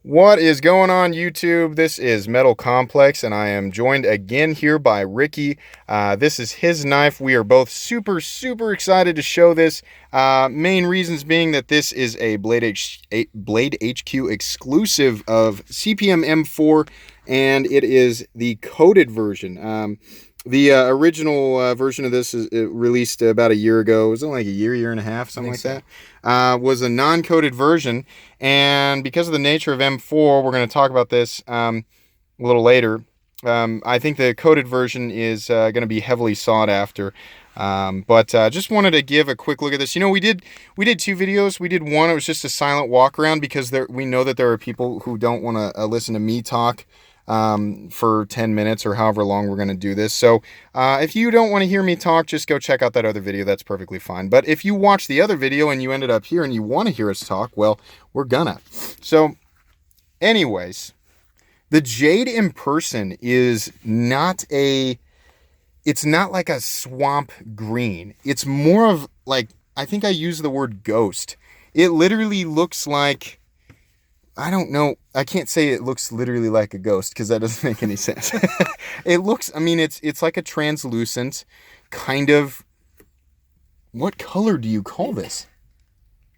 What is going on, YouTube? This is Metal Complex, and I am joined again here by Ricky. This is his knife. We are both super excited to show this. Main reasons being that this is a Blade HQ exclusive of CPM M4, and it is the coated version. The original version of this is released about a year ago. It was only like a year and a half, something like that. Was a non-coated version, and because of the nature of M4, we're going to talk about this a little later. I think the coated version is going to be heavily sought after. But just wanted to give a quick look at this. You know, we did two videos. We did one, it was just a silent walk around because we know that there are people who don't want to listen to me talk for 10 minutes or however long we're going to do this. So if you don't want to hear me talk, just go check out that other video. That's perfectly fine. But if you watch the other video and you ended up here and you want to hear us talk, well, we're gonna. So anyways, the jade in person is it's not like a swamp green. It's more of like, I think I used the word ghost. It literally looks like, I don't know. I can't say it looks literally like a ghost because that doesn't make any sense. It looks, I mean, it's like a translucent kind of, what color do you call this?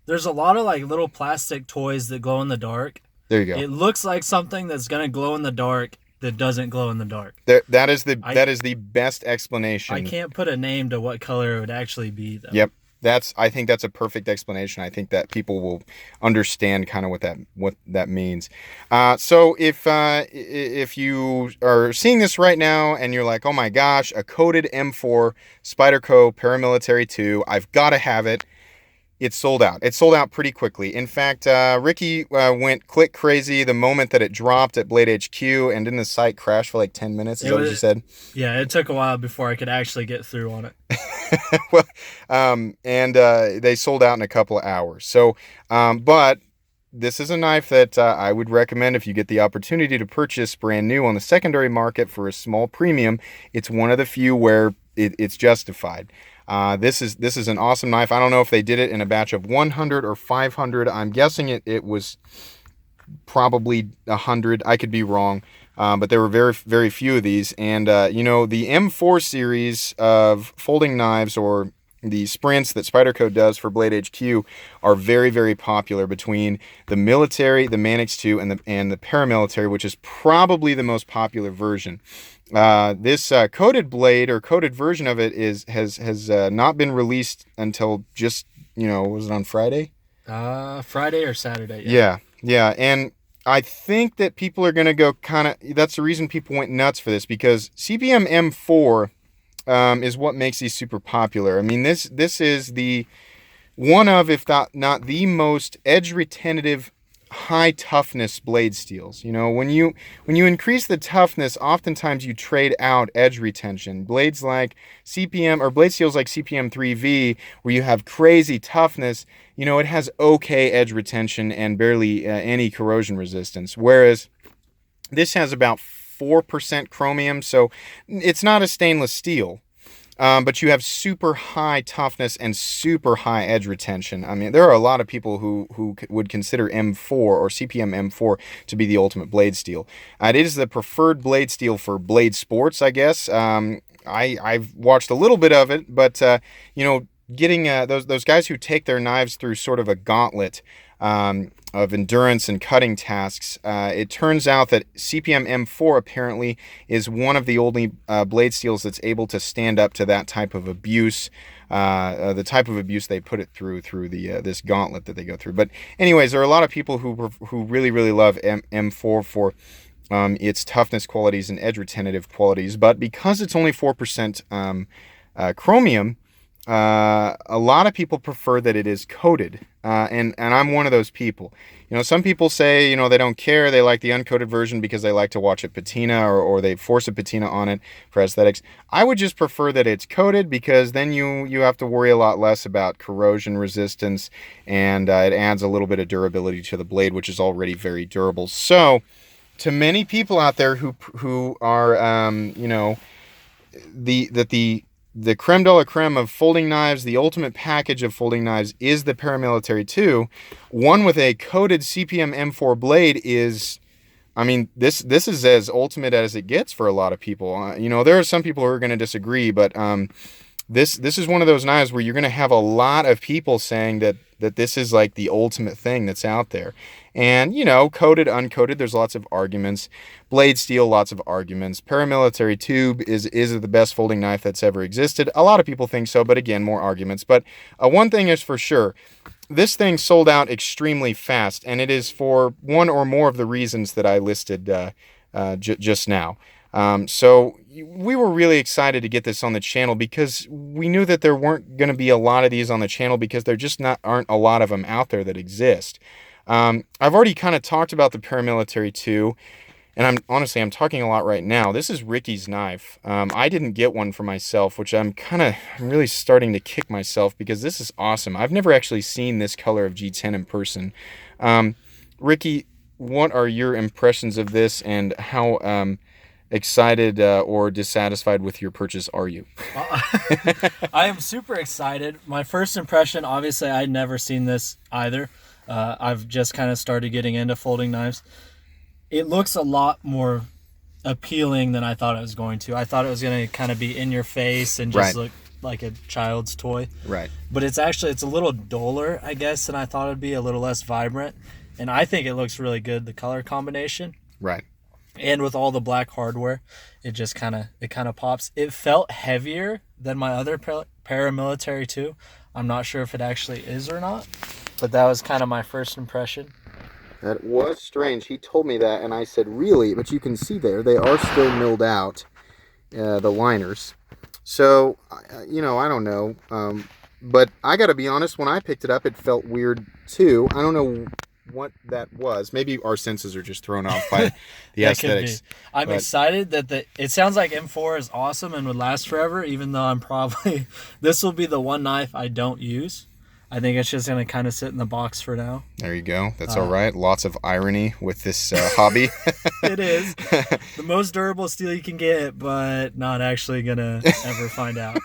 There's a lot of like little plastic toys that glow in the dark. There you go. It looks like something that's going to glow in the dark that doesn't glow in the dark. That is the best explanation. I can't put a name to what color it would actually be though. Yep. I think that's a perfect explanation. I think that people will understand kind of what that means. So if you are seeing this right now and you're like, oh my gosh, a coated M4 Spyderco Paramilitary 2, I've got to have it. It's sold out. It sold out pretty quickly. In fact, Ricky went click crazy the moment that it dropped at Blade HQ, and didn't the site crash for like 10 minutes? Is that what you said? Yeah, it took a while before I could actually get through on it. Well, they sold out in a couple of hours. So, but this is a knife that I would recommend if you get the opportunity to purchase brand new on the secondary market for a small premium. It's one of the few where it's justified. This is an awesome knife. I don't know if they did it in a batch of 100 or 500. I'm guessing it was probably 100. I could be wrong. But there were very few of these. And, you know, the M4 series of folding knives, or the sprints that Spyderco does for Blade HQ, are very popular between the military, the Manix 2, and the paramilitary, which is probably the most popular version. This coated blade, or coated version of it, has not been released until just, you know, was it on Friday? Friday or Saturday. Yeah. And I think that people are going to go kind of, that's the reason people went nuts for this, because CPM M4 is what makes these super popular. I mean, this is the one of, if not the most edge retentive, high toughness blade steels. You know, when you increase the toughness, oftentimes you trade out edge retention. Blades like CPM, or blade steels like CPM 3V, where you have crazy toughness, you know, it has okay edge retention and barely any corrosion resistance, whereas this has about 4% chromium, so it's not a stainless steel. But you have super high toughness and super high edge retention. I mean, there are a lot of people who would consider M4 or CPM M4 to be the ultimate blade steel. It is the preferred blade steel for blade sports, I guess. I've watched a little bit of it, but you know, getting those guys who take their knives through sort of a gauntlet of endurance and cutting tasks, it turns out that CPM M4 apparently is one of the only blade steels that's able to stand up to that type of abuse, the type of abuse they put it through the this gauntlet that they go through. But anyways, there are a lot of people who really love M4 for its toughness qualities and edge retentive qualities, but because it's only 4% chromium, a lot of people prefer that it is coated, and I'm one of those people. You know, some people say, you know, they don't care, they like the uncoated version because they like to watch it patina, or they force a patina on it for aesthetics. I would just prefer that it's coated, because then you have to worry a lot less about corrosion resistance, and it adds a little bit of durability to the blade, which is already very durable. So, to many people out there who are, you know, the the creme de la creme of folding knives, the ultimate package of folding knives is the Paramilitary 2. One with a coated CPM M4 blade is, I mean, this is as ultimate as it gets for a lot of people. There are some people who are going to disagree, but this is one of those knives where you're going to have a lot of people saying that this is like the ultimate thing that's out there. And, coated, uncoated, there's lots of arguments. Blade steel, lots of arguments. Paramilitary tube is the best folding knife that's ever existed. A lot of people think so, but again, more arguments. But one thing is for sure, this thing sold out extremely fast, and it is for one or more of the reasons that I listed just now. So we were really excited to get this on the channel because we knew that there weren't going to be a lot of these on the channel because there just aren't a lot of them out there that exist. I've already kind of talked about the Paramilitary 2, and I'm talking a lot right now. This is Ricky's knife. I didn't get one for myself, which I'm really starting to kick myself because this is awesome. I've never actually seen this color of G10 in person. Ricky, what are your impressions of this, and how excited or dissatisfied with your purchase are you? I am super excited. My first impression, obviously, I'd never seen this either. I've just kind of started getting into folding knives. It looks a lot more appealing than I thought it was going to. I thought it was going to kind of be in your face and just look like a child's toy. Right. But it's a little duller, I guess, than I thought it'd be, a little less vibrant. And I think it looks really good, the color combination. Right. And with all the black hardware, it just kind of pops. It felt heavier than my other Paramilitary 2. I'm not sure if it actually is or not, but that was kind of my first impression. That was strange. He told me that, and I said, really? But you can see there, they are still milled out, the liners. So, I don't know. But I got to be honest, when I picked it up, it felt weird, too. I don't know what that was. Maybe our senses are just thrown off by the aesthetics. I'm excited that it sounds like M4 is awesome and would last forever, even though this will be the one knife I don't use. I think it's just going to kind of sit in the box for now. There you go. That's all right. Lots of irony with this hobby. It is. The most durable steel you can get, but not actually going to ever find out.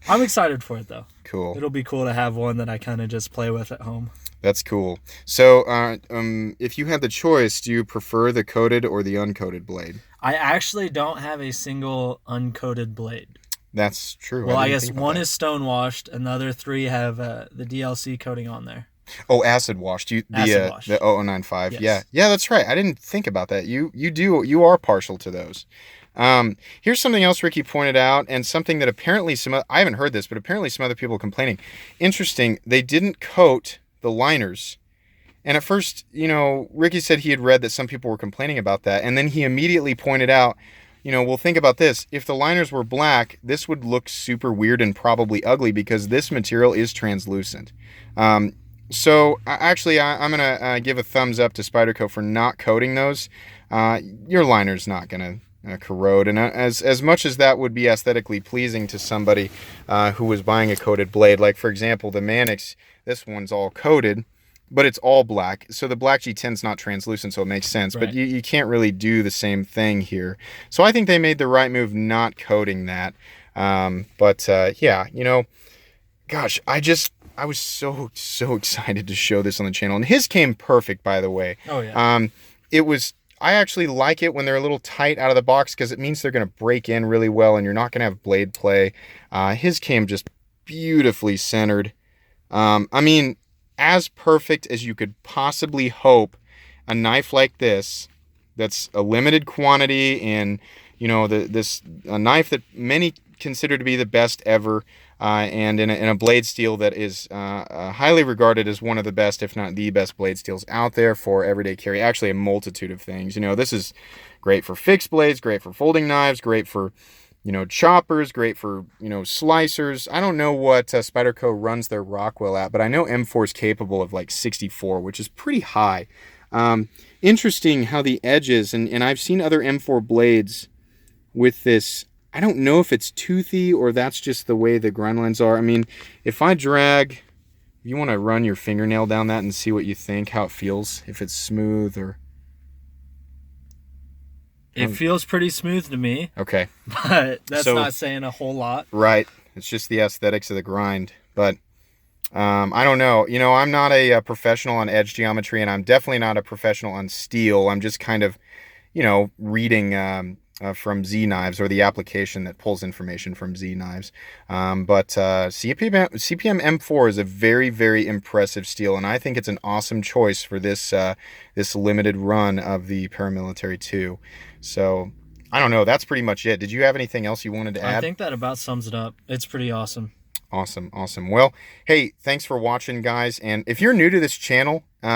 I'm excited for it, though. Cool. It'll be cool to have one that I kind of just play with at home. That's cool. So, if you had the choice, do you prefer the coated or the uncoated blade? I actually don't have a single uncoated blade. That's true. Well, I guess one is stone washed, and the other three have the DLC coating on there. Oh, acid washed. Acid washed. The 0095. Yes. Yeah, that's right. I didn't think about that. You are partial to those. Here's something else Ricky pointed out, and something that apparently I haven't heard this, but apparently some other people are complaining. Interesting. They didn't coat the liners. And at first, Ricky said he had read that some people were complaining about that, and then he immediately pointed out, well, think about this. If the liners were black, this would look super weird and probably ugly because this material is translucent. So actually, I'm going to give a thumbs up to Spyderco for not coating those. Your liner's not going to corrode. And as much as that would be aesthetically pleasing to somebody who was buying a coated blade, like, for example, the Mannix, this one's all coated, but it's all black. So the black G10's not translucent, so it makes sense. Right. But you can't really do the same thing here. So I think they made the right move not coating that. Yeah, gosh, I was so excited to show this on the channel. And his came perfect, by the way. Oh, yeah. I actually like it when they're a little tight out of the box because it means they're going to break in really well and you're not going to have blade play. His came just beautifully centered. As perfect as you could possibly hope a knife like this, that's a limited quantity and, a knife that many consider to be the best ever, and in a blade steel that is highly regarded as one of the best, if not the best blade steels out there for everyday carry. Actually, a multitude of things. This is great for fixed blades, great for folding knives, great for choppers, great for, slicers. I don't know what Spyderco runs their Rockwell at, but I know M4 is capable of like 64, which is pretty high. Interesting how the edges, and I've seen other M4 blades with this. I don't know if it's toothy or that's just the way the grind lines are. If I drag, you want to run your fingernail down that and see what you think, how it feels, if it's smooth or... It feels pretty smooth to me. Okay. But that's not saying a whole lot. Right. It's just the aesthetics of the grind. But I don't know. You know, I'm not a professional on edge geometry, and I'm definitely not a professional on steel. I'm just kind of, you know, reading from Z Knives, or the application that pulls information from Z Knives. But CPM M4 is a very, very impressive steel, and I think it's an awesome choice for this this limited run of the Paramilitary 2. So I don't know. That's pretty much it. Did you have anything else you wanted to add? I think that about sums it up. It's pretty awesome. Awesome, awesome. Well, hey, thanks for watching, guys. And if you're new to this channel, you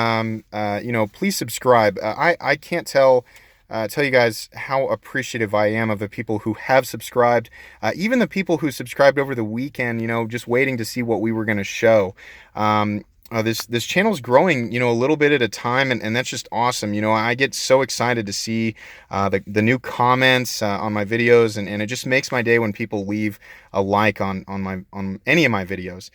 know, please subscribe. I can't tell you guys how appreciative I am of the people who have subscribed, even the people who subscribed over the weekend, you know, just waiting to see what we were going to show. This channel's growing, you know, a little bit at a time, and that's just awesome. You know, I get so excited to see the new comments on my videos, and it just makes my day when people leave a like on any of my videos.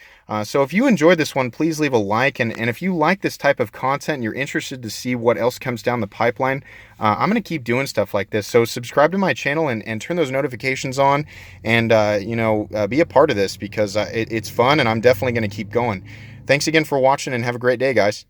So if you enjoyed this one, please leave a like, and if you like this type of content and you're interested to see what else comes down the pipeline, I'm going to keep doing stuff like this. So subscribe to my channel and turn those notifications on, and you know, be a part of this, because it's fun, and I'm definitely going to keep going. Thanks again for watching, and have a great day, guys.